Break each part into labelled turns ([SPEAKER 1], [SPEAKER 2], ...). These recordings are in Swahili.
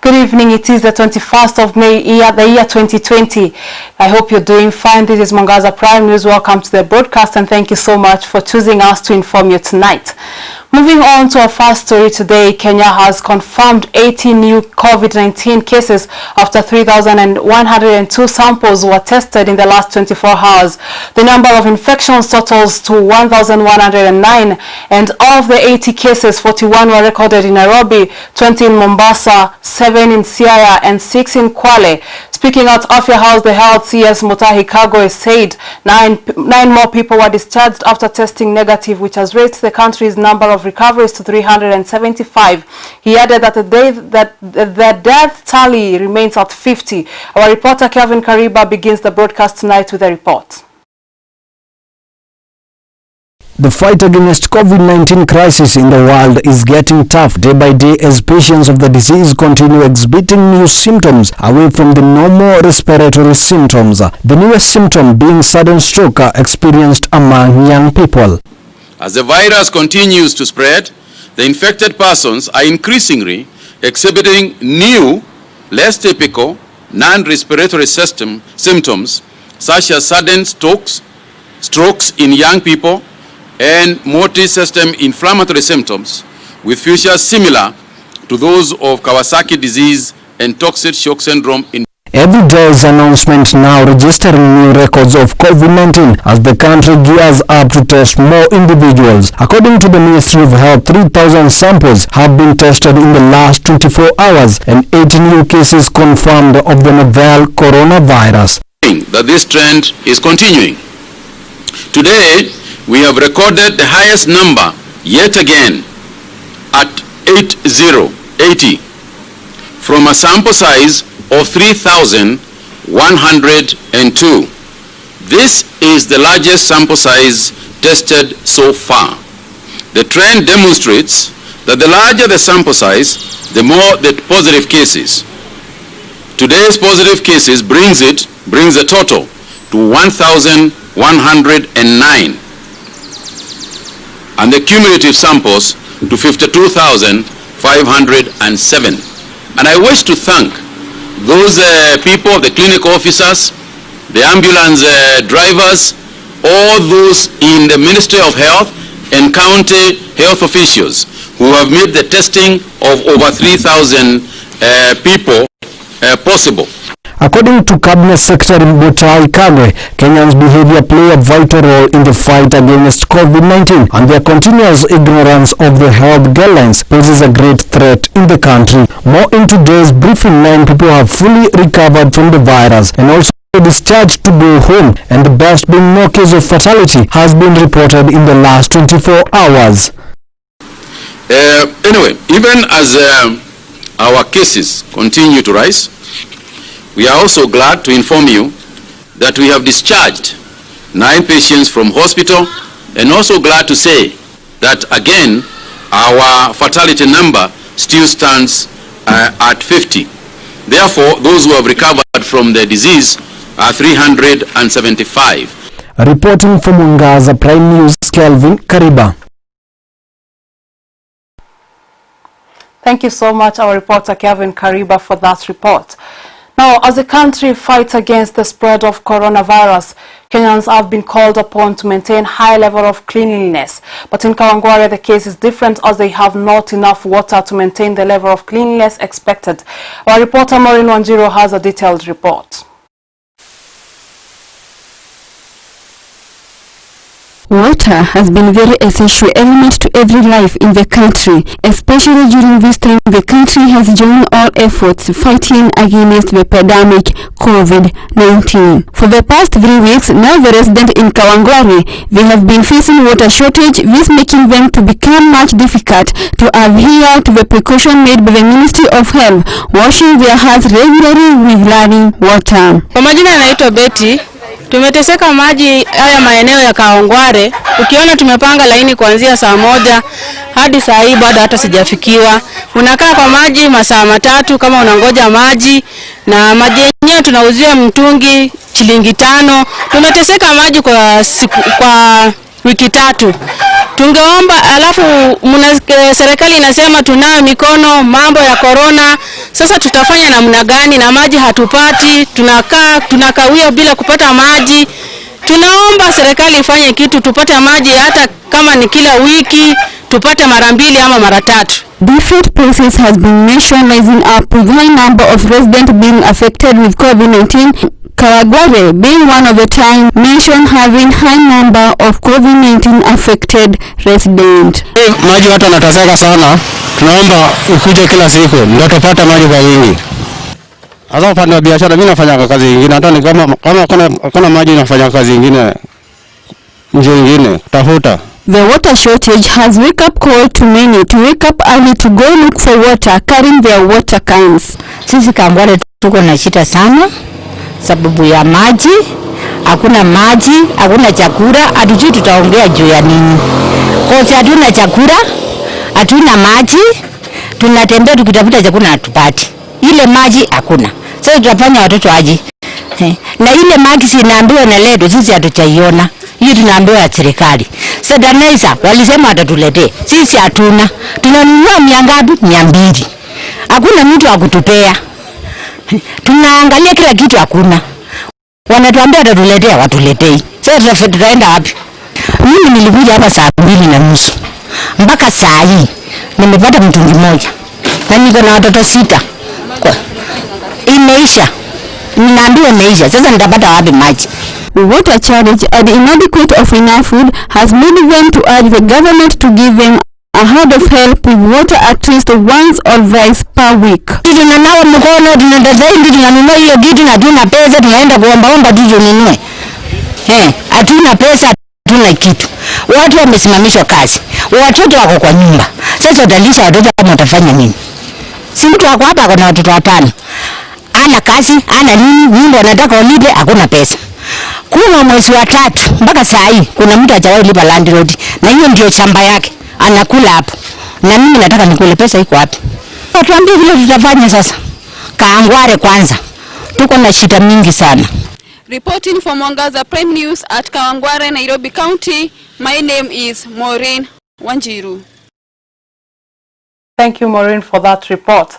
[SPEAKER 1] Good evening. It is the 21st of May, the year 2020. I hope you're doing fine. This is Mwangaza Prime News. Welcome to the broadcast and thank you so much for choosing us to inform you tonight. Moving on to our first story today, Kenya has confirmed 80 new COVID-19 cases after 3,102 samples were tested in the last 24 hours. The number of infections totals to 1,109, and of the 80 cases, 41 were recorded in Nairobi, 20 in Mombasa, 7 in Siaya, and 6 in Kwale. Speaking at Afya House, the Health CS Mutahi Kagwe said nine more people were discharged after testing negative, which has raised the country's number of recoveries to 375. He added that the death tally remains at 50. Our reporter Kevin Kariba begins the broadcast tonight with a report.
[SPEAKER 2] The fight against COVID-19 crisis in the world is getting tough day by day as patients of the disease continue exhibiting new symptoms away from the normal respiratory symptoms. The newest symptom being sudden stroke experienced among young people.
[SPEAKER 3] As the virus continues to spread, the infected persons are increasingly exhibiting new, less typical, non-respiratory symptoms such as sudden strokes in young people, and multi-system inflammatory symptoms with features similar to those of Kawasaki disease and toxic shock syndrome.
[SPEAKER 2] Every day's announcement now registering new records of COVID-19 as the country gears up to test more individuals. According to the Ministry of Health, 3,000 samples have been tested in the last 24 hours and 80 new cases confirmed of the novel coronavirus.
[SPEAKER 3] That this trend is continuing. Today, we have recorded the highest number yet again at 80 from a sample size of 3,102. This is the largest sample size tested so far. The trend demonstrates that the larger the sample size, the more the positive cases. Today's positive cases brings the total to 1,109. and the cumulative samples to 52,507. And I wish to thank those people, the clinic officers, the ambulance drivers, all those in the Ministry of Health and county health officials who have made the testing of over 3,000 people possible.
[SPEAKER 2] According to Cabinet Secretary Mutahi Kagwe, Kenyans' behavior play a vital role in the fight against COVID-19, and their continuous ignorance of the health guidelines poses a great threat in the country. More in today's briefing, 9 people have fully recovered from the virus and also discharged to go home, and the best being no case of fatality has been reported in the last 24 hours.
[SPEAKER 3] Anyway, even as our cases continue to rise, we are also glad to inform you that we have discharged 9 patients from hospital, and also glad to say that again our fatality number still stands at 50. Therefore, those who have recovered from the disease are 375.
[SPEAKER 2] Reporting from Mwangaza Prime News, Kelvin Kariba.
[SPEAKER 1] Thank you so much, our reporter Kevin Kariba, for that report. Now, as the country fights against the spread of coronavirus, Kenyans have been called upon to maintain high level of cleanliness. But in Kawangware, the case is different as they have not enough water to maintain the level of cleanliness expected. Our reporter Maureen Wanjiro has a detailed report.
[SPEAKER 4] Water has been a very essential element to every life in the country, especially during this time the country has joined all efforts fighting against the pandemic COVID-19. For the past 3 weeks, now the residents in Kawangware, they have been facing water shortage, this making them to become much difficult to adhere to the precaution made by the Ministry of Health, washing their hands regularly with running water.
[SPEAKER 5] Kwa majina naitwa Betty. Tumeteseka maji haya maeneo ya Kawangware. Ukiona tumepanga laini kuanzia saa 1 hadi saa hii bado hata sijafikiwa. Unakaa kwa maji masaa 3 kama unangoja maji, na maji yenyewe tunauzia mtungi shilingi 5. Tumeteseka maji kwa wiki 3. Tungeomba, alafu serikali inasema tunayo mikono mambo ya corona. Sasa tutafanya namna gani na maji hatupati? Tunakawia bila kupata maji. Tunaomba serikali ifanye kitu tupate maji, hata kama ni kila wiki tupate mara 2 ama mara 3.
[SPEAKER 4] Different places has been mentioned rising up with high number of residents being affected with COVID-19. Kawangware being one of the time mentioned having high number of COVID-19 affected residents.
[SPEAKER 2] Maji watu wanateseka sana. Tunaomba ukuje kila siku ndio tupate maji kwa wingi. Hata upande wa biashara mimi nafanya kazi nyingine, hata ni kama maji nafanya kazi nyingine nje nyingine tafuta.
[SPEAKER 4] The water shortage has wake up call to many to wake up early to go look for water, carrying their water cans.
[SPEAKER 6] Sisi Kawangware tuko na shida sana sababu ya maji. Hakuna maji, hakuna chakula, hatujui tutaongea juu ya nini. Kwa hatuna chakula, hatuna maji, tunatembea tukitafuta chakula hatupati. Ile maji hakuna. Sasa tutafanya watoto aje? Na ile maji sinaambiwa na ledo sisi hatujaiona. Hiyo tunaambiwa ya serikali. Sasa walisema watatuletea. Sisi hatuna. Tunanunua miangapi? 200. Hakuna mtu wa kutupea. Tunaangalia kila kitu hakuna. Wanatuambia watatuletea, watuletei. Sasa tutaenda wapi? Mimi nilikuja hapa saa 2:30. Mpaka saa hii nimepata mtungi moja. Na niko na watoto 6. Imeisha. Ninaambiwa imeisha. Sasa nitapata wapi maji?
[SPEAKER 4] Water shortage and inadequate of enough food has made them to urge the government to give them a hand of help with water at least once or thrice per week.
[SPEAKER 6] Tunanawa mkono, tunatazama tunanunua hiyo kitu na hatuna pesa, tunaenda kuomba tununue. Hatuna pesa, hatuna kitu. Watu wamesimamishwa kazi. Watoto wako kwa nyumba. Sasa utalisha watoto kama utafanya nini? Si mtu wako hapa kuna watoto 5. Ana kazi, ana nini? Nyumba wanataka walipe, hakuna pesa. Kuna mwezi wa 3 mpaka saa hii kuna mtu hajawahi lipa landlord na hiyo ndio shamba yake anakula hapo. Na mimi nataka nikule, pesa iko wapi? Tuambie vile tutafanya sasa. Kawangware kwanza. Tuko na shida mingi sana.
[SPEAKER 7] Reporting from Mwangaza Prime News at Kawangware, Nairobi County, my name is Maureen Wanjiru.
[SPEAKER 1] Thank you, Maureen, for that report.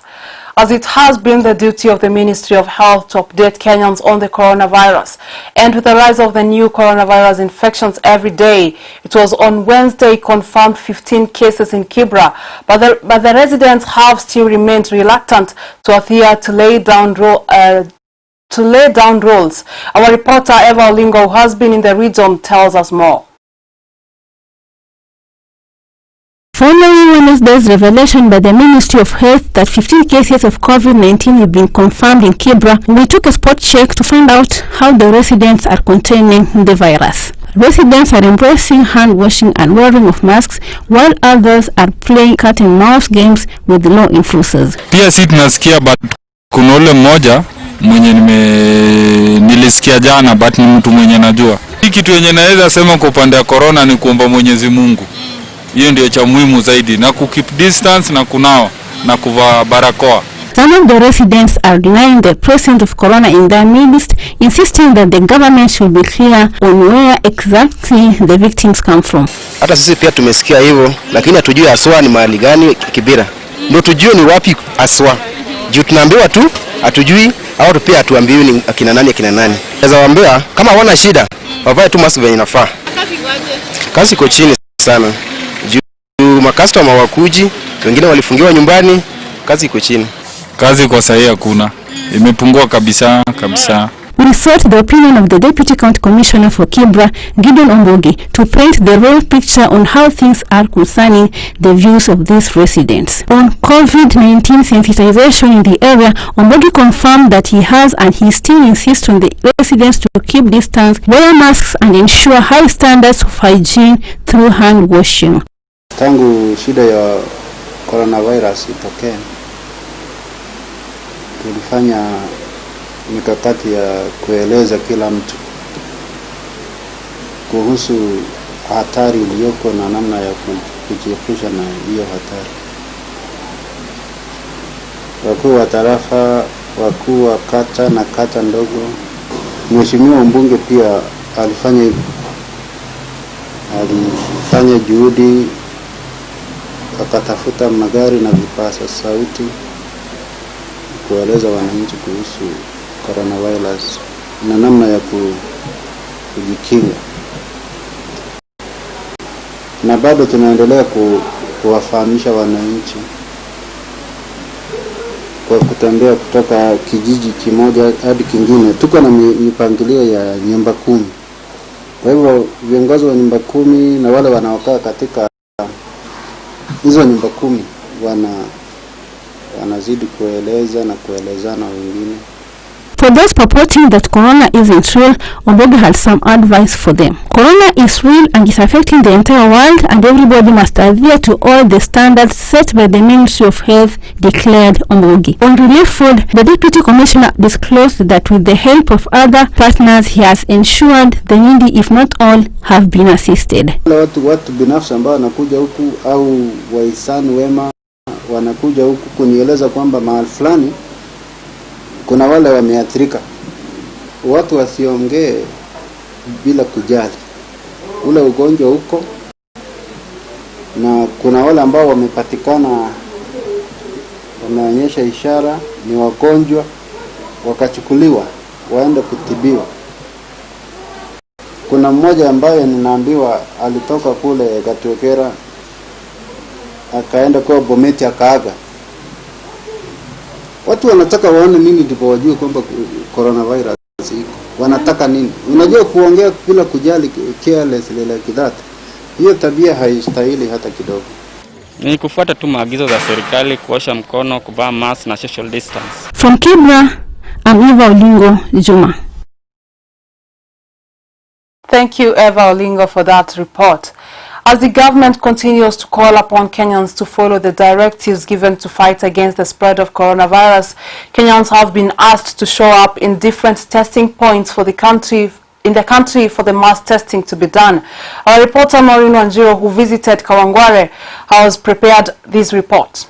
[SPEAKER 1] As it has been the duty of the Ministry of Health to update Kenyans on the coronavirus. And with the rise of the new coronavirus infections every day, it was on Wednesday confirmed 15 cases in Kibra, but the residents have still remained reluctant to adhere to lay down rules. Our reporter Eva Olingo, who has been in the region, tells us more.
[SPEAKER 4] Following Wednesday's revelation by the Ministry of Health that 15 cases of COVID-19 have been confirmed in Kibra, we took a spot check to find out how the residents are containing the virus. Residents are embracing hand washing and wearing of masks, while others are playing cat and mouse games with low influences.
[SPEAKER 8] Pia si tunasikia but kuna ule mmoja mwenye nilisikia jana but ni mtu mwenye najua. Hii kitu yenye naweza sema kwa upande wa corona ni kuomba Mwenyezi Mungu. Hiyo ndio cha muhimu zaidi, na keep distance na kunawa na kuvaa barakoa.
[SPEAKER 4] Some of the residents are denying the presence of corona in their midst, insisting that the government should be clear on where exactly the victims come from.
[SPEAKER 9] Hata sisi pia tumesikia hivyo, lakini hatujui aswa ni mahali gani Kibira. Ndio tujue ni wapi aswa. Juu tunaambiwa tu, hatujui au pia hatuambiwi ni akina nani. Sasa waambiwa kama hawana shida, wavae tu mask venye inafaa. Kazi iko chini sana. Makastoma wakuji, wengine walifungiwa nyumbani, kazi iko chini.
[SPEAKER 8] Kazi kwa sahihi hakuna. Imepungua kabisa.
[SPEAKER 4] We sought the opinion of the Deputy County Commissioner for Kibra, Gideon Ombogi, to paint the real picture on how things are concerning the views of these residents. On COVID-19 sensitization in the area, Ombogi confirmed that he has and he still insists on the residents to keep distance, wear masks and ensure high standards of hygiene through hand washing.
[SPEAKER 10] Tangu shida ya coronavirus itokee, tulifanya mikakati ya kueleza kila mtu kuhusu hatari iliyoko na namna ya kujiepusha na hiyo hatari. Wakuu wa tarafa, wakuu wa kata na kata ndogo, Mheshimiwa mbunge pia alifanya hivyo. alifanya juhudi, akatafuta magari na vipasa sauti kueleza wananchi kuhusu coronavirus na namna ya kujikinga, na bado tunaendelea kuwafahamisha wananchi kwa kutembea kutoka kijiji kimoja hadi kingine. Tuko na mipangilio ya nyumba 10. Kwa hivyo viongozi wa nyumba 10 na wale wanaokaa katika hizo nyumba 10 wanazidi kueleza na kuelezana wengine.
[SPEAKER 4] For those purporting that corona isn't real, Omboga had some advice for them. Corona is real and is affecting the entire world, and everybody must adhere to all the standards set by the Ministry of Health, declared Ombogi. On relief food, the Deputy Commissioner disclosed that with the help of other partners, he has ensured the needy, if not all, have been assisted.
[SPEAKER 10] Watu binafsi ambao wanakuja huku au wahisani wema wanakuja huku kunieleza kwamba mahali fulani kuna wale wameathirika. Watu wasiongee bila kujali ule ugonjwa huko, na kuna wale ambao wamepatikana wameonyesha ishara ni wagonjwa, wakachukuliwa waende kutibiwa. Kuna mmoja ambaye ninaambiwa alitoka kule Gatwekera akaenda kwa Bometi akaaga. Watu wanataka waone nini ndipo wajue kwamba coronavirus iko. Wanataka nini? Unajua kuongea bila kujali, careless like that. Hiyo tabia haistahili hata kidogo.
[SPEAKER 11] Ni kufuata tu maagizo za serikali, kuosha mkono, kuvaa mask na social distance.
[SPEAKER 4] From Kibra, I'm Eva Olingo, Juma.
[SPEAKER 1] Thank you, Eva Olingo, for that report. As the government continues to call upon Kenyans to follow the directives given to fight against the spread of coronavirus, Kenyans have been asked to show up in different testing points for the country for the mass testing to be done. Our reporter Maureen Wanjiro, who visited Kawangware, has prepared this report.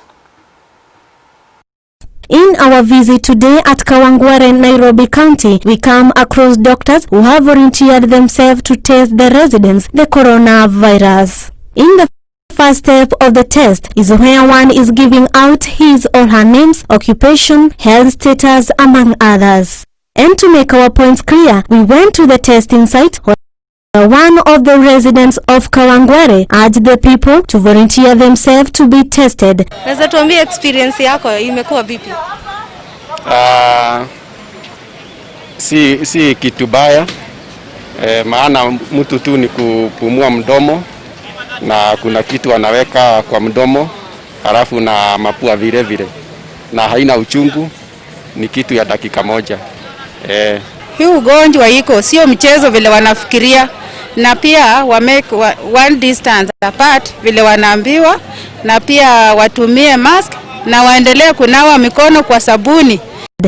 [SPEAKER 12] In our visit today at Kawangware, Nairobi County, we come across doctors who have volunteered themselves to test the residents the coronavirus. In the first step of the test is where one is giving out his or her names, occupation, health status, among others. And to make our points clear, we went to the testing site where one of the residents of Kawangware urged the people to volunteer themselves to be tested.
[SPEAKER 13] Naweza tuambie experience yako imekuwa vipi?
[SPEAKER 9] Si kitu baya. Maana mtu tu ni kupumua mdomo na kuna kitu anaweka kwa mdomo halafu na mapua vile vile. Na haina uchungu, ni kitu ya dakika moja.
[SPEAKER 5] Hii ugonjwa iko sio mchezo vile wanafikiria, na pia make one distance apart vile wanaambiwa, na pia watumie mask na waendelee kunawa mikono kwa sabuni.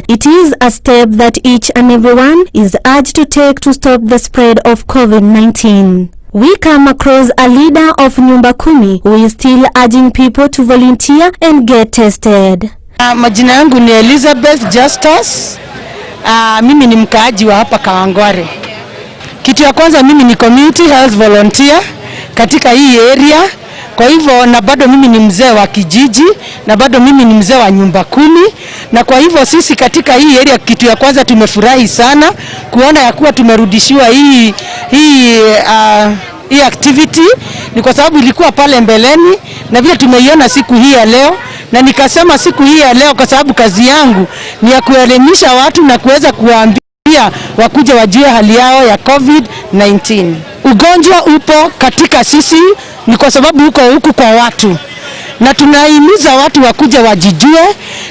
[SPEAKER 12] It is a step that each and everyone is urged to take to stop the spread of COVID-19. We come across a leader of Nyumba Kumi who is still urging people to volunteer and get tested.
[SPEAKER 6] Majina yangu ni Elizabeth Justus. Mimi ni mkaaji wa hapa Kawangware. Kitu ya kwanza, mimi ni community health volunteer katika hii area. Kwa hivyo na bado mimi ni mzee wa kijiji, na bado mimi ni mzee wa Nyumba Kumi, na kwa hivyo sisi katika hii area, kitu ya kwanza tumefurahi sana kuona ya kuwa tumerudishiwa hii activity. Ni kwa sababu ilikuwa pale mbeleni na vile tumeiona siku hii ya leo, na nikasema siku hii ya leo kwa sababu kazi yangu ni ya kuelimisha watu na kuweza kuwaambia wakuje wajue hali yao ya COVID-19. Ugonjwa upo katika sisi ni kwa sababu uko huku kwa watu, na tunahimiza watu wakuje wajijue,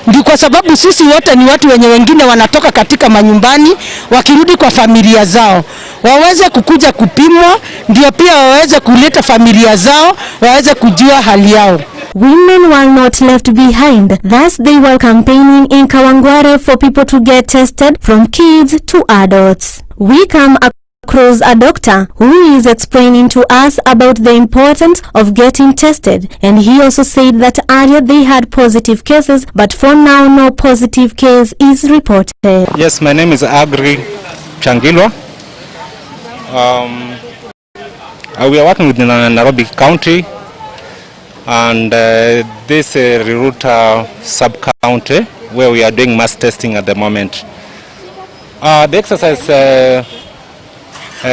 [SPEAKER 6] ndio kwa sababu sisi wote ni watu wenye wengine wanatoka katika manyumbani wakirudi kwa familia zao, waweze kukuja kupimwa, ndio pia waweze kuleta familia zao waweze kujua hali yao.
[SPEAKER 12] Women were not left behind. Thus, they were campaigning in Kawangware for people to get tested from kids to adults. We come across a doctor who is explaining to us about the importance of getting tested, and he also said that earlier they had positive cases, but for now no positive case is reported.
[SPEAKER 14] Yes, my name is Agri Changilwa. We are working with Nairobi County and this Riruta sub-county where we are doing mass testing at the moment. The exercise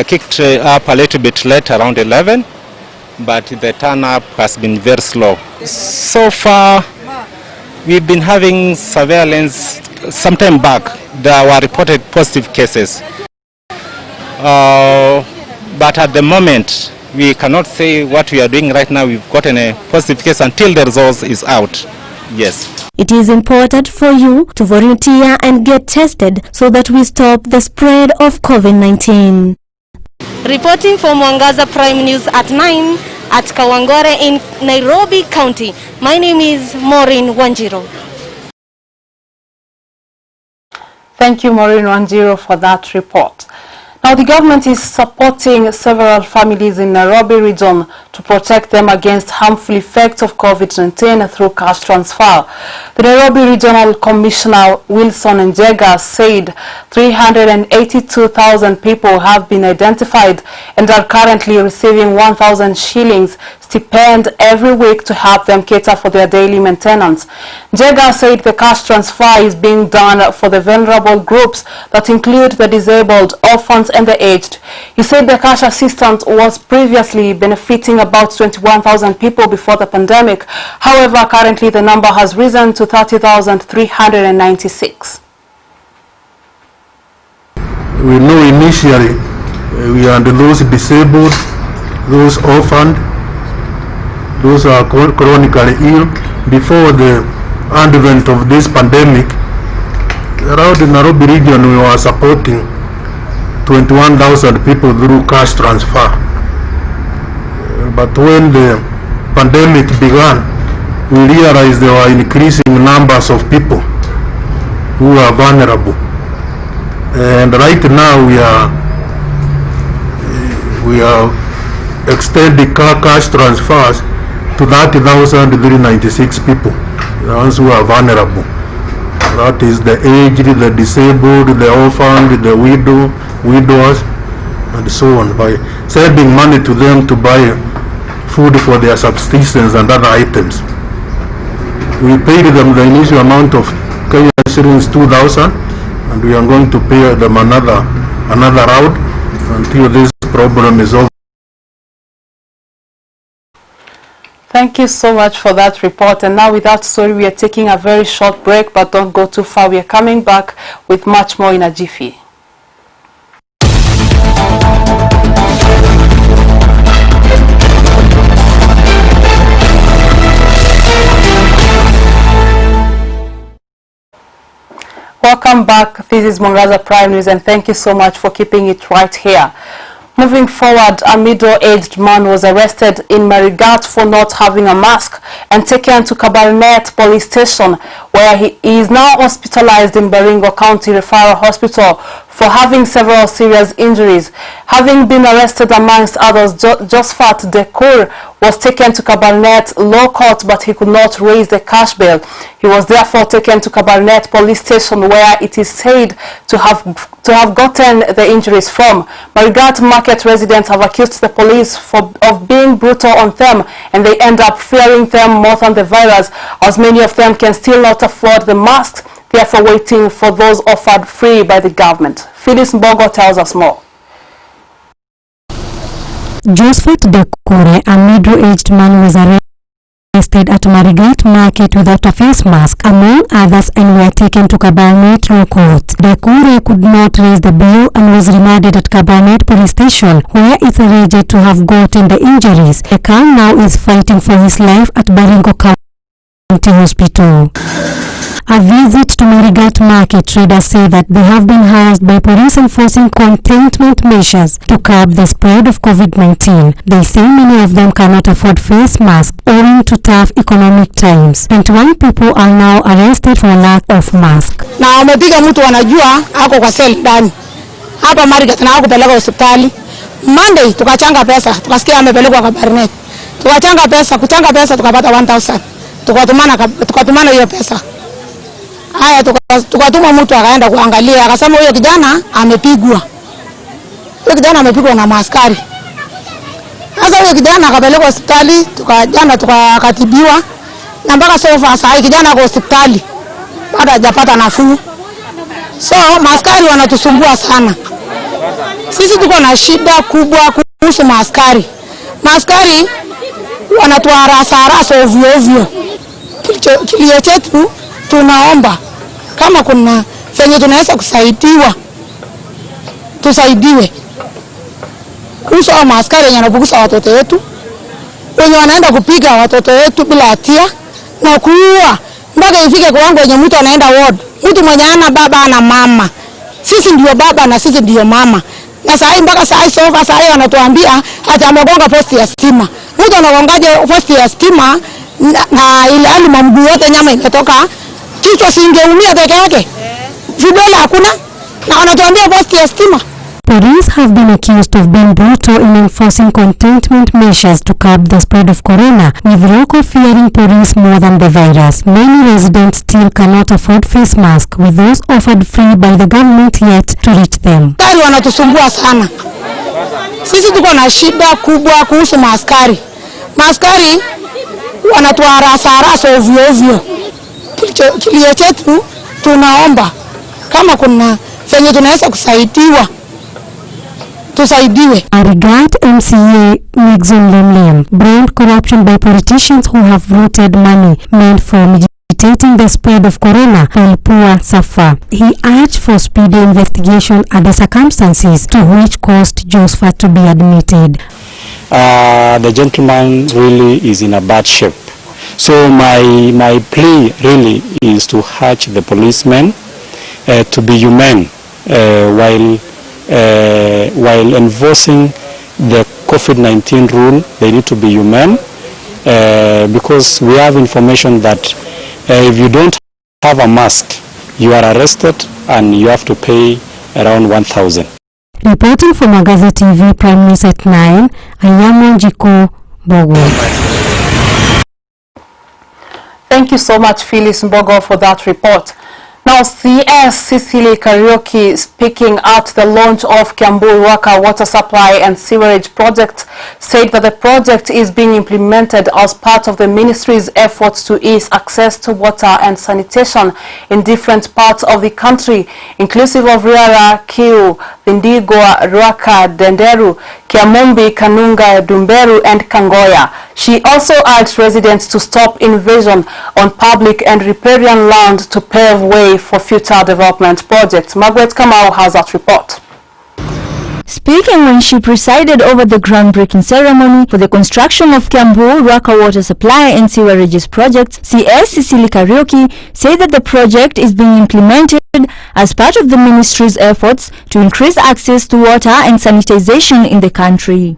[SPEAKER 14] kicked up a little bit late, around 11, but the turn-up has been very slow. So far, we've been having surveillance. Some time back, there were reported positive cases. But at the moment, we cannot say what we are doing right now. We've gotten a positive case until the results is out. Yes.
[SPEAKER 12] It is important for you to volunteer and get tested so that we stop the spread of COVID-19.
[SPEAKER 13] Reporting for Mwangaza Prime News at 9 at Kawangware in Nairobi County. My name is Maureen Wanjiro.
[SPEAKER 1] Thank you, Maureen Wanjiro, for that report. Now, the government is supporting several families in Nairobi region to protect them against harmful effects of COVID-19 through cash transfer. The Nairobi Regional Commissioner Wilson Njega said 382,000 people have been identified and are currently receiving 1,000 shillings stipend every week to help them cater for their daily maintenance. Njega said the cash transfer is being done for the vulnerable groups that include the disabled, orphans and the aged. He said the cash assistance was previously benefiting about 21,000 people before the pandemic. However, currently the number has risen to 30,396.
[SPEAKER 15] We know initially we are those disabled, those orphaned, those are chronically ill. Before the advent of this pandemic, around the Nairobi region we were supporting 21,000 people through cash transfer. But when the pandemic began, we realized there were increasing numbers of people who are vulnerable. And right now we are extending cash transfers to 30,396 people, the ones who are vulnerable. That is the aged, the disabled, the orphaned, the widowers, and so on, by sending money to them to buy food for their subsistence and other items. We paid them the initial amount of Kenyan shillings 2,000, and we are going to pay them another round until this problem is over.
[SPEAKER 1] Thank you so much for that report. And now with that story, we are taking a very short break, but don't go too far. We are coming back with much more in a jiffy. Welcome back. This is Mwangaza Prime News, and thank you so much for keeping it right here. Moving forward, a middle-aged man was arrested in Marigat for not having a mask and taken to Kabarnet police station, where he is now hospitalized in Baringo County Referral Hospital for having several serious injuries. Having been arrested amongst others, Josephat Dekur was taken to Kabarnet Law Court, but he could not raise the cash bail. He was therefore taken to Kabarnet police station, where it is said to have gotten the injuries from. Marigat market residents have accused the police of being brutal on them, and they end up fearing them more than the virus, as many of them can still not afford the masks, therefore waiting for those offered free by the government. Phyllis Mbogo tells us more.
[SPEAKER 16] Josephat Dekure, a middle-aged man, was arrested at Marigat Market without a face mask, among others, and were taken to Kabarnet Law Court. Dekure could not raise the bail and was remanded at Kabarnet police station, where it's alleged to have gotten the injuries. The car now is fighting for his life at Baringo County Hospital. A visit to Marigat Market, traders say that they have been harassed by police enforcing containment measures to curb the spread of COVID-19. They say many of them cannot afford face masks owing to tough economic times. 21 people are now arrested for lack of mask.
[SPEAKER 17] Na wamepiga mtu wanajua ako kwa cell ndani. Hapa Marigat na kupeleka hospitali. Monday tukachanga pesa, tukasikia amepelekwa Kabarnet. Tukachanga pesa, tukapata 1,000. Tukatumana hiyo pesa. Haya tukatuma mtu akaenda kuangalia, akasema huyo kijana amepigwa. Huyo kijana amepigwa na maaskari. Sasa huyo kijana akapelekwa hospitali, tukakatibiwa na mpaka sasa kijana kwa hospitali bado hajapata nafuu. So maaskari wanatusumbua sana. Sisi tuko na shida kubwa kuhusu maaskari. Maaskari wanatuharasa ovyo ovyo. Kilio chetu tunaomba kama kuna fenye tunaweza kusaidiwa, tusaidiwe. Kuhusu maaskari wenye wanabugusa watoto wetu, wenye wanaenda kupiga watoto wetu bila hatia na kuua mpaka ifike kiwango wenye mtu anaenda ward. Mtu mwenye ana baba na mama. Sisi ndio baba na sisi ndio mama. Na saa mpaka saa hii wanatuambia ati amegonga posti ya stima. Mtu anagongaje posti ya stima na ile alima mguu yote nyama imetoka, kichwa singeumia peke yake. Vidole hakuna na wanatuambia posti ya stima.
[SPEAKER 16] Police have been accused of being brutal in enforcing containment measures to curb the spread of corona, with local fearing police more than the virus. Many residents still cannot afford face masks, with those offered free by the government yet to reach them.
[SPEAKER 17] Askari wanatusumbua sana. Sisi tuko na shida kubwa kuhusu maaskari. Maaskari wanatuharasa ovyo ovyo. Kilio chetu tunaomba kama kuna fenye tunaweza kusaidiwa, tusaidiwe.
[SPEAKER 16] I regard MCA Nixon Lemlem blamed corruption by politicians who have looted money meant for mitigating the spread of corona while poor suffer. He urged for speedy investigation at the circumstances to which caused Josephat to be admitted.
[SPEAKER 18] The gentleman really is in a bad shape. So my plea really is to urge the policemen to be humane while enforcing the COVID-19 rule. They need to be humane because we have information that if you don't have a mask, you are arrested and you have to pay around 1,000.
[SPEAKER 16] Reporting for Mwangaza TV, Prime News at 9, I am Mwanjiko Bogo.
[SPEAKER 1] Thank you so much, Phyllis Mbogo, for that report. Now, CS Cecily Kariuki, speaking at the launch of Kiambu-Ruaka Water Supply and Sewerage Project, said that the project is being implemented as part of the ministry's efforts to ease access to water and sanitation in different parts of the country, inclusive of Riara, Kiu, Bindigwa, Ruaka, Denderu, Kiamumbi, Kanunga, Dumberu, and Kangoya. She also urged residents to stop invasion on public and riparian land to pave way for future development projects. Margaret Kamau has that report.
[SPEAKER 19] Speaking when she presided over the groundbreaking ceremony for the construction of Kiambu-Ruaka Water Supply and Sewerages projects, CS Cecily Kariuki said that the project is being implemented as part of the ministry's efforts to increase access to water and sanitization in the country.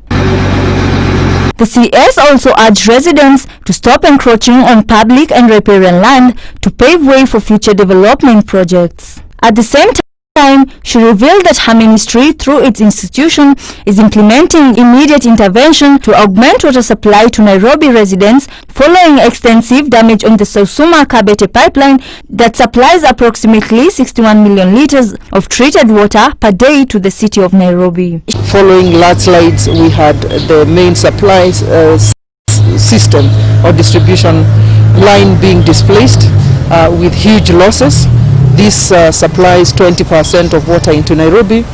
[SPEAKER 19] The CS also urged residents to stop encroaching on public and riparian land to pave way for future development projects. At the same time, she revealed that her ministry, through its institution, is implementing immediate intervention to augment water supply to Nairobi residents following extensive damage on the Sausuma-Kabete pipeline that supplies approximately 61 million liters of treated water per day to the city of Nairobi.
[SPEAKER 20] Following landslides, we had the main supply system or distribution line being displaced with huge losses. This supplies 20% of water into Nairobi,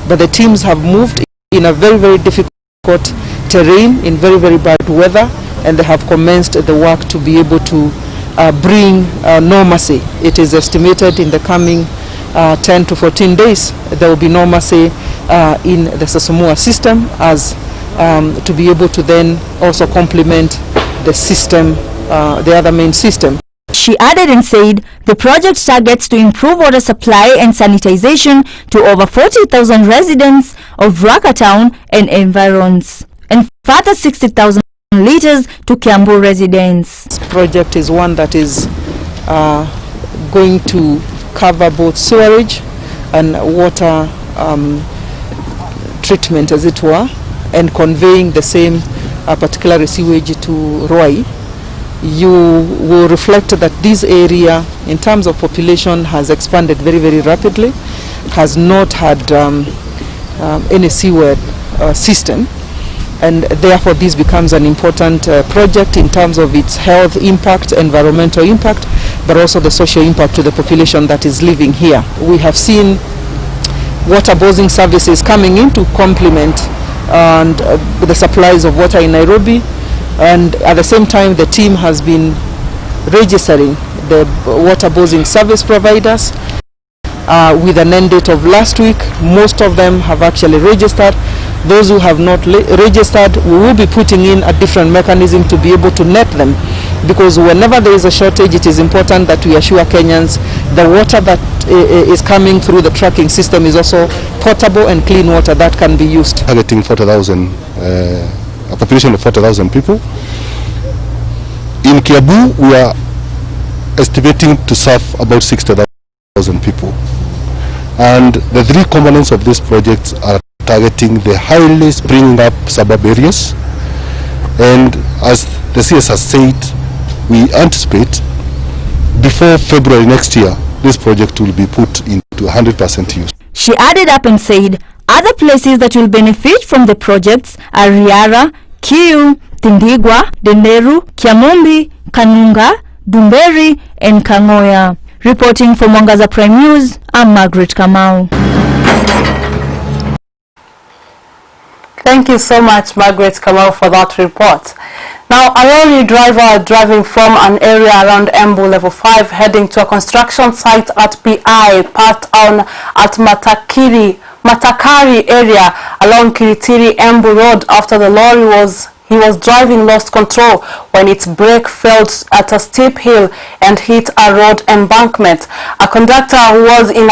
[SPEAKER 20] but the teams have moved in a very, very difficult terrain, in very, very bad weather, and they have commenced the work to be able to bring normalcy. It is estimated in the coming 10 to 14 days there will be normalcy in the Sausuma system, as to be able to then also complement the system, the other main system.
[SPEAKER 19] She added and said the project targets to improve water supply and sanitization to over 40,000 residents of Ruaka town and environs, and further 60,000 liters to Kiambu residents.
[SPEAKER 20] This project is one that is going to cover both sewerage and water treatment, as it were, and conveying the same particular sewage to Ruai. You will reflect that this area, in terms of population, has expanded very, very rapidly, has not had any sewer system, and therefore this becomes an important project in terms of its health impact, environmental impact, but also the social impact to the population that is living here. We have seen water boarding services coming in to complement and the supplies of water in Nairobi, and at the same time the team has been registering the water boarding service providers with an end date of last week. Most of them have actually registered. Those who have not registered, we will be putting in a different mechanism to be able to net them, because whenever there is a shortage, it is important that we assure Kenyans the water that is coming through the tracking system is also potable and clean water that can be used.
[SPEAKER 21] Targeting 40,000, a population of 40,000 people. In Kiambu, we are estimating to serve about 60,000 people. And the three components of these projects are targeting the highly springing up suburb areas, and as the CS has said, we anticipate before February next year this project will be put into 100% use.
[SPEAKER 19] She added up and said other places that will benefit from the projects are Riara, Kiu, Tindigwa, Denderu, Kiamumbi, Kanunga, Dumberi and Kangoya. Reporting for Mwangaza Prime News, I'm Margaret Kamau.
[SPEAKER 1] Thank you so much, Margaret Kamau, for that report. Now, a lorry driver driving from an area around Embu Level 5 heading to a construction site at PI part on at Matakari area along Kiritiri Embu Road after the lorry he was driving lost control when its brake failed at a steep hill and hit a road embankment. A conductor who was in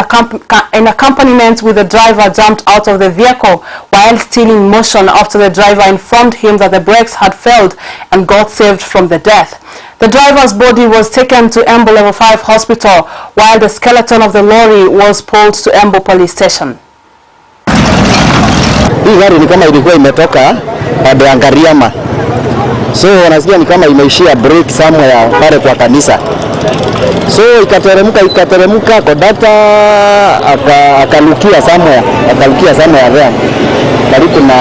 [SPEAKER 1] accompaniment with the driver jumped out of the vehicle while still in motion after the driver informed him that the brakes had failed and got saved from the death. The driver's body was taken to Embu Level 5 hospital while the skeleton of the lorry was pulled to Embu police station.
[SPEAKER 9] Hii gari ni kama ilikuwa imetoka pande ya Ngariama, so wanasikia ni kama imeishia break somewhere pale kwa kanisa, so ikateremka kondakta akalukia somewhere there karibu na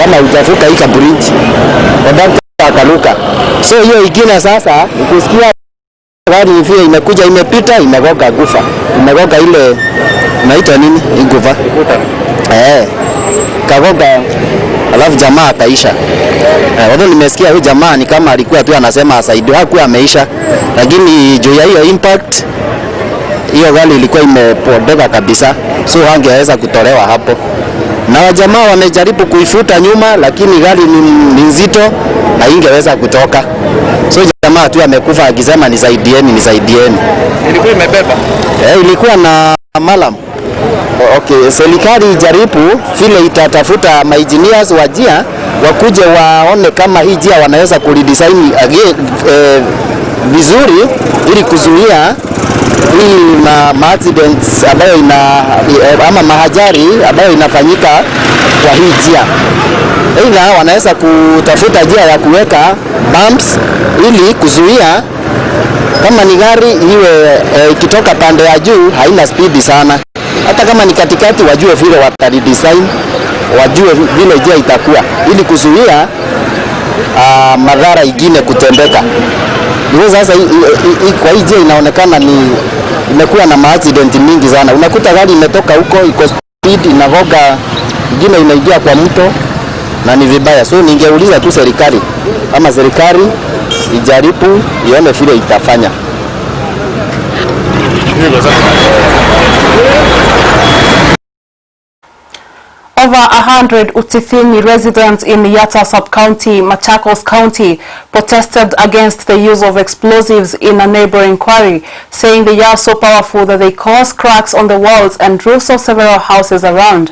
[SPEAKER 9] kama utafuka hii bridge, kondakta akaluka. So hiyo ingine sasa ukusikia gari hivi imekuja imepita imegoka kufa, imegoka ile inaitwa nini iguva kagoga, alafu jamaa akaisha. Wado nimesikia huyu jamaa ni kama alikuwa tu anasema asaidiwe, hakuwa ameisha, lakini juu ya hiyo impact hiyo gari ilikuwa imepondeka kabisa, so hangeweza kutolewa hapo. Na wajamaa wamejaribu kuifuta nyuma, lakini gari ni nzito na ingeweza kutoka, so jamaa tu amekufa akisema nisaidieni. Ilikuwa imebeba? Ilikuwa na malam. Okay, serikali jaribu vile itatafuta engineers wa njia wakuje waone kama hii njia wanaweza kuredesign vizuri ili kuzuia hii accidents ambayo ama mahajari ambayo inafanyika kwa hii njia. Aidha wanaweza kutafuta njia ya kuweka bumps ili kuzuia kama ni gari iwe ikitoka pande ya juu haina speed sana. Hata kama ni katikati wajue vile wataredesign, wajue vile njia itakuwa ili kuzuia madhara ingine kutendeka. Ndio sasa kwa hii njia inaonekana imekuwa na accident mingi sana. Unakuta gari imetoka huko iko speed inagoga, ingine inaingia kwa mto na ni vibaya. So ningeuliza tu serikali ama serikali ijaribu ione vile itafanya.
[SPEAKER 1] Over 100 Utithini residents in Yatta sub-county, Machakos County, protested against the use of explosives in a neighboring quarry, saying they are so powerful that they cause cracks on the walls and roofs of several houses around.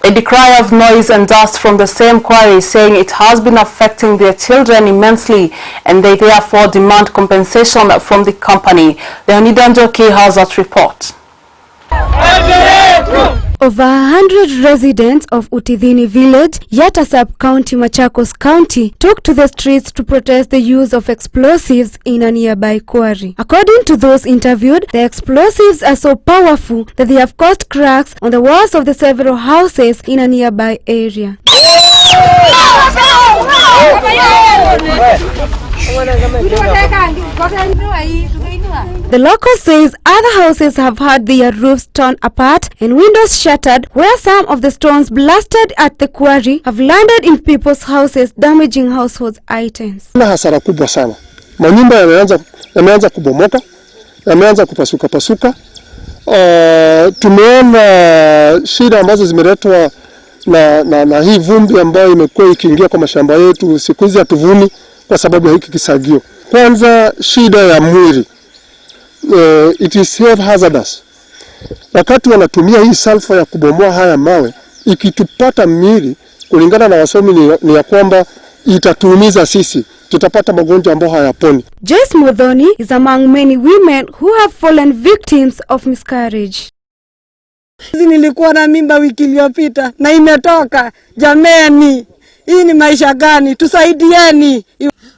[SPEAKER 1] They decry of noise and dust from the same quarry, saying it has been affecting their children immensely and they therefore demand compensation from the company. Leonidan Joki has that report.
[SPEAKER 22] Over 100 residents of Utithini village, Yatta sub-county, Machakos County, took to the streets to protest the use of explosives in a nearby quarry. According to those interviewed, the explosives are so powerful that they have caused cracks on the walls of the several houses in a nearby area. The local says other houses have had their roofs torn apart and windows shattered, where some of the stones blasted at the quarry have landed in people's houses, damaging household items.
[SPEAKER 2] Na hasara kubwa sana. Manyumba yameanza kubomoka, yameanza kupasuka. Tumeona shida ambazo zimeletwa na hii vumbi ambayo imekuwa ikiingia kwa mashamba yetu. Siku hizi hatuvuni kwa sababu ya hiki kisagio. Kwanza shida ya mwili. It is health hazardous. Wakati wanatumia hii sulfur ya kubomoa haya mawe, ikitupata mwili, kulingana na wasomi ni ya kwamba itatuumiza sisi. Tutapata magonjwa ambayo hayaponi.
[SPEAKER 22] Joyce Modhoni is among many women who have fallen victims of miscarriage.
[SPEAKER 3] Nilikuwa na mimba wiki iliyopita na imetoka. Jameni, hii ni maisha gani? Tusaidieni.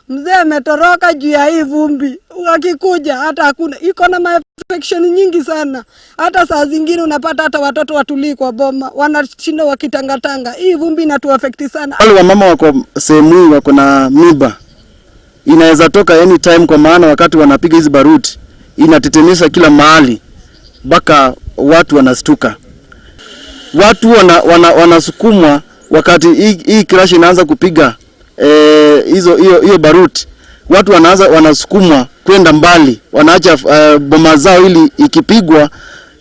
[SPEAKER 3] Mzee ametoroka juu ya hii vumbi. Wakikuja hata hakuna, iko na infection nyingi sana. Hata saa zingine unapata hata watoto watulii kwa boma, wanashinda wakitangatanga. Hii vumbi inatuaffect sana.
[SPEAKER 23] Wale wamama wako sehemu hii wako na mimba, inaweza toka anytime, kwa maana wakati wanapiga hizi baruti inatetemesha kila mahali mpaka watu wanastuka. Watu wanasukumwa wakati hii crash inaanza kupiga hiyo baruti. Watu wanasukumwa kwenda mbali, wanaacha boma zao ili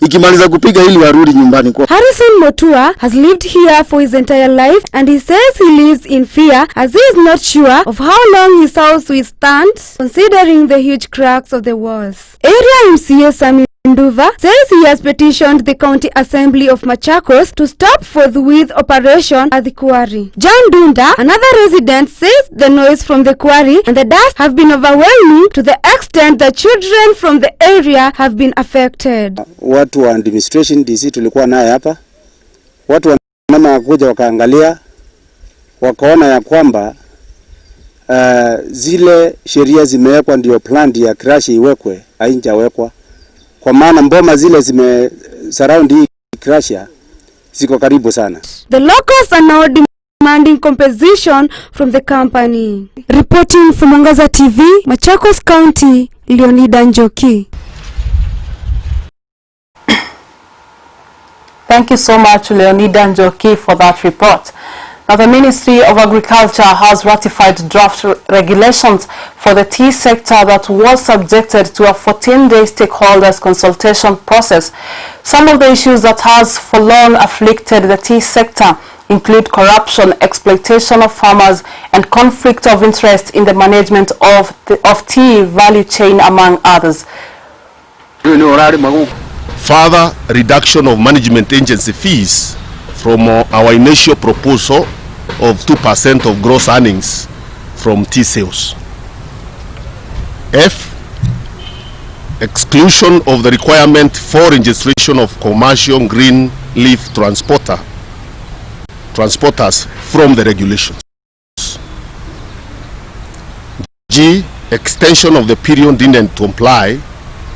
[SPEAKER 23] ikimaliza kupiga ili warudi nyumbani kwao.
[SPEAKER 22] Harrison Motua has lived here for his entire life, and he says he lives in fear as he is not sure of how long his house will stand, considering the huge cracks of the walls. Area MCA Sami Nduva says he has petitioned the County Assembly of Machakos to stop forthwith operation at the quarry. John Dunda, another resident, says the noise from the quarry and the dust have been overwhelming to the extent that children from the area have been affected.
[SPEAKER 10] Watu wa administration DC tulikuwa naye hapa. Watu wa mama kuja wakaangalia, wakaona ya kwamba zile sheria zimewekwa ndio plan ya crash iwekwe, haijawekwa. Kwa maana mboma zile surround hii crusher ziko karibu sana.
[SPEAKER 22] The locals are now demanding compensation from the company. Reporting from Mwangaza TV, Machakos County, Leonida Njoki.
[SPEAKER 1] Thank you so much, Leonida Njoki, for that report. Now, the Ministry of Agriculture has ratified draft regulations for the tea sector that was subjected to a 14-day stakeholders consultation process. Some of the issues that has for long afflicted the tea sector include corruption, exploitation of farmers, and conflict of interest in the management of tea value chain, among others.
[SPEAKER 24] Further reduction of management agency fees from our initial proposal of 2% of gross earnings from tea sales. F. Exclusion of the requirement for registration of commercial green leaf transporters from the regulations. G. Extension of the period needed to comply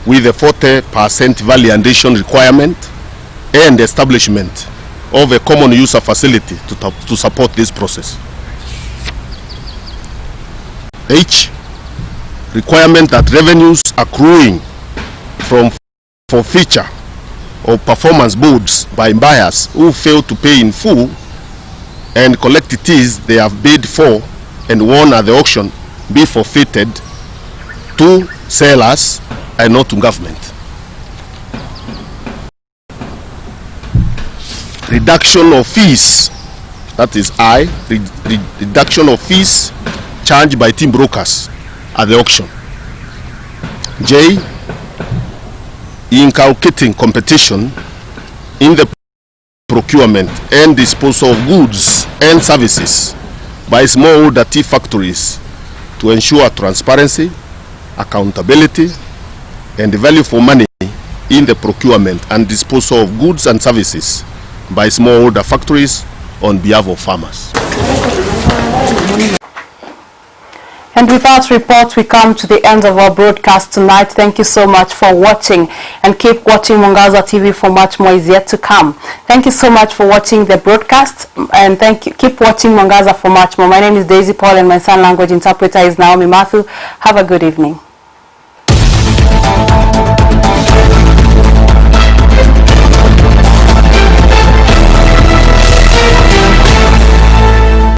[SPEAKER 24] with the 40% value addition requirement and establishment of a common user facility to support this process. H. Requirement that revenues accruing from forfeiture of performance goods by buyers who fail to pay in full and collect teas they have bid for and won at the auction be forfeited to sellers and not to government. Reduction of fees, that is I, reduction of fees charged by team brokers at the auction. J, inculcating competition in the procurement and disposal of goods and services by smallholder tea factories to ensure transparency, accountability, and value for money in the procurement and disposal of goods and services by smallholder factories on behalf of farmers.
[SPEAKER 1] And with that report, we come to the end of our broadcast tonight. Thank you so much for watching, and keep watching Mwangaza TV for much more is yet to come. Thank you so much for watching the broadcast, and keep watching Mwangaza for much more. My name is Daisy Paul, and my sign language interpreter is Naomi Matthew. Have a good evening.